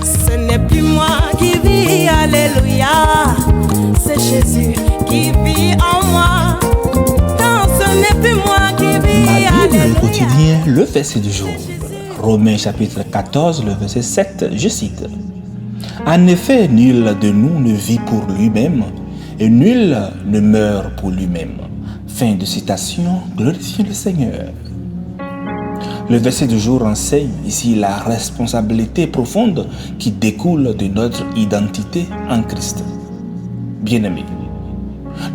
Ce n'est plus moi qui vis, alléluia. C'est Jésus qui vit en moi. Non, ce n'est plus moi qui vis, alléluia. Le quotidien, le verset du jour. Romains chapitre 14, le verset 7, je cite. En effet, nul de nous ne vit pour lui-même et nul ne meurt pour lui-même. Fin de citation, glorifiez le Seigneur. Le verset du jour enseigne ici la responsabilité profonde qui découle de notre identité en Christ. Bien-aimés,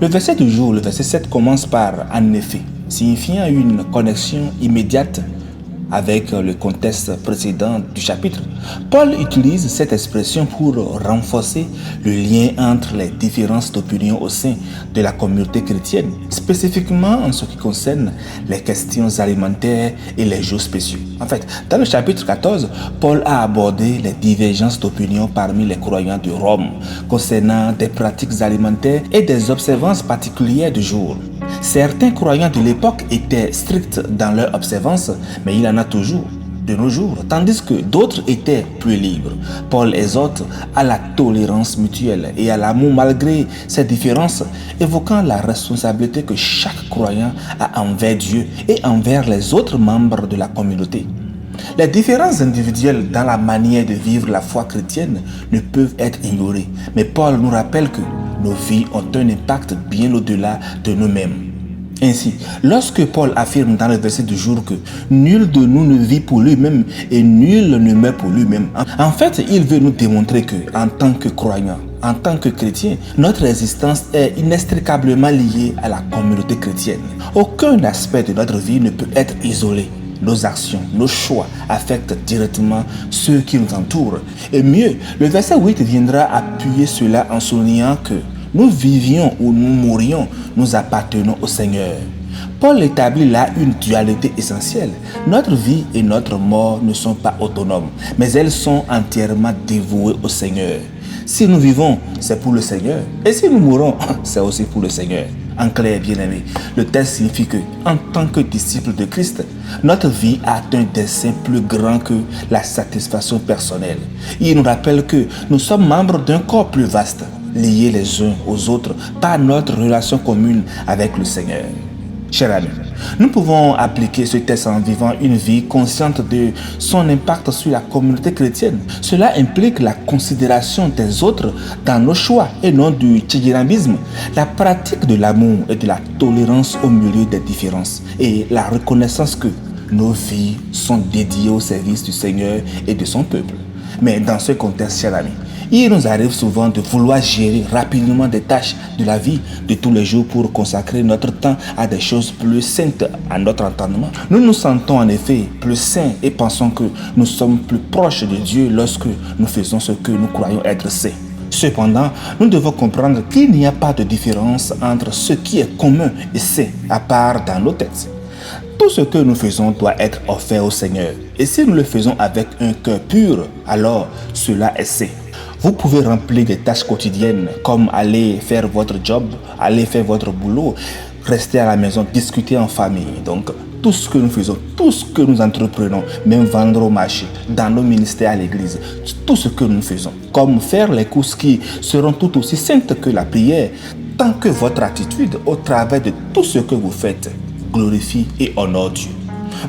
le verset du jour, le verset 7 commence par « en effet », signifiant une connexion immédiate avec le contexte précédent du chapitre. Paul utilise cette expression pour renforcer le lien entre les différences d'opinion au sein de la communauté chrétienne, spécifiquement en ce qui concerne les questions alimentaires et les jours spéciaux. En fait, dans le chapitre 14, Paul a abordé les divergences d'opinion parmi les croyants de Rome concernant des pratiques alimentaires et des observances particulières du jour. Certains croyants de l'époque étaient stricts dans leur observance, mais il en a toujours de nos jours, tandis que d'autres étaient plus libres. Paul exhorte à la tolérance mutuelle et à l'amour malgré ces différences, évoquant la responsabilité que chaque croyant a envers Dieu et envers les autres membres de la communauté. Les différences individuelles dans la manière de vivre la foi chrétienne ne peuvent être ignorées, mais Paul nous rappelle que nos vies ont un impact bien au-delà de nous-mêmes. Ainsi, lorsque Paul affirme dans le verset du jour que nul de nous ne vit pour lui-même et nul ne meurt pour lui-même, en fait, il veut nous démontrer que, en tant que croyants, en tant que chrétiens, notre existence est inextricablement liée à la communauté chrétienne. Aucun aspect de notre vie ne peut être isolé. Nos actions, nos choix affectent directement ceux qui nous entourent. Et mieux, le verset 8 viendra appuyer cela en soulignant que nous vivions ou nous mourions, nous appartenons au Seigneur. Paul établit là une dualité essentielle. Notre vie et notre mort ne sont pas autonomes, mais elles sont entièrement dévouées au Seigneur. Si nous vivons, c'est pour le Seigneur. Et si nous mourons, c'est aussi pour le Seigneur. En clair, bien-aimé, le texte signifie que, en tant que disciples de Christ, notre vie a un dessein plus grand que la satisfaction personnelle. Il nous rappelle que nous sommes membres d'un corps plus vaste, liés les uns aux autres par notre relation commune avec le Seigneur. Chers amis, nous pouvons appliquer ce texte en vivant une vie consciente de son impact sur la communauté chrétienne. Cela implique la considération des autres dans nos choix et non du tchéguérambisme, la pratique de l'amour et de la tolérance au milieu des différences et la reconnaissance que nos vies sont dédiées au service du Seigneur et de son peuple. Mais dans ce contexte, chers amis, il nous arrive souvent de vouloir gérer rapidement des tâches de la vie de tous les jours pour consacrer notre temps à des choses plus saintes à notre entendement. Nous nous sentons en effet plus saints et pensons que nous sommes plus proches de Dieu lorsque nous faisons ce que nous croyons être saint. Cependant, nous devons comprendre qu'il n'y a pas de différence entre ce qui est commun et saint, à part dans nos têtes. Tout ce que nous faisons doit être offert au Seigneur. Et si nous le faisons avec un cœur pur, alors cela est saint. Vous pouvez remplir des tâches quotidiennes comme aller faire votre job, aller faire votre boulot, rester à la maison, discuter en famille. Donc, tout ce que nous faisons, tout ce que nous entreprenons, même vendre au marché, dans nos ministères à l'église, tout ce que nous faisons, comme faire les courses qui seront tout aussi saintes que la prière, tant que votre attitude au travers de tout ce que vous faites glorifie et honore Dieu.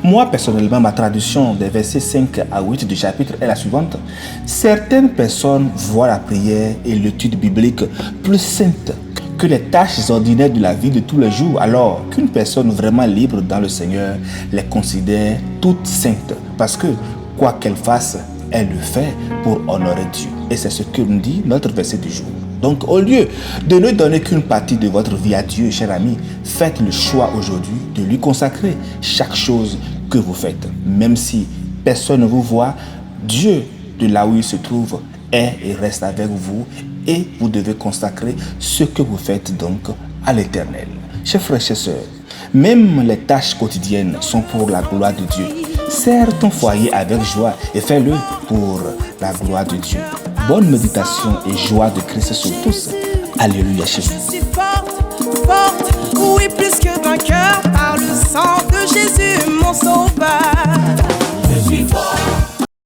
Moi, personnellement, ma traduction des versets 5 à 8 du chapitre est la suivante. Certaines personnes voient la prière et l'étude biblique plus saintes que les tâches ordinaires de la vie de tous les jours, alors qu'une personne vraiment libre dans le Seigneur les considère toutes saintes. Parce que, quoi qu'elle fasse, elle le fait pour honorer Dieu. Et c'est ce que nous dit notre verset du jour. Donc, au lieu de ne donner qu'une partie de votre vie à Dieu, chers amis, faites le choix aujourd'hui de lui consacrer chaque chose que vous faites. Même si personne ne vous voit, Dieu, de là où il se trouve, est et reste avec vous et vous devez consacrer ce que vous faites donc à l'Éternel. Chers frères et sœurs, même les tâches quotidiennes sont pour la gloire de Dieu. Sers ton foyer avec joie et fais-le pour la gloire de Dieu. Bonne méditation et joie de Christ sur tous. Alléluia chez vous. Je suis forte, oui plus que vainqueur par le sang de Jésus mon sauveur. Je suis fort.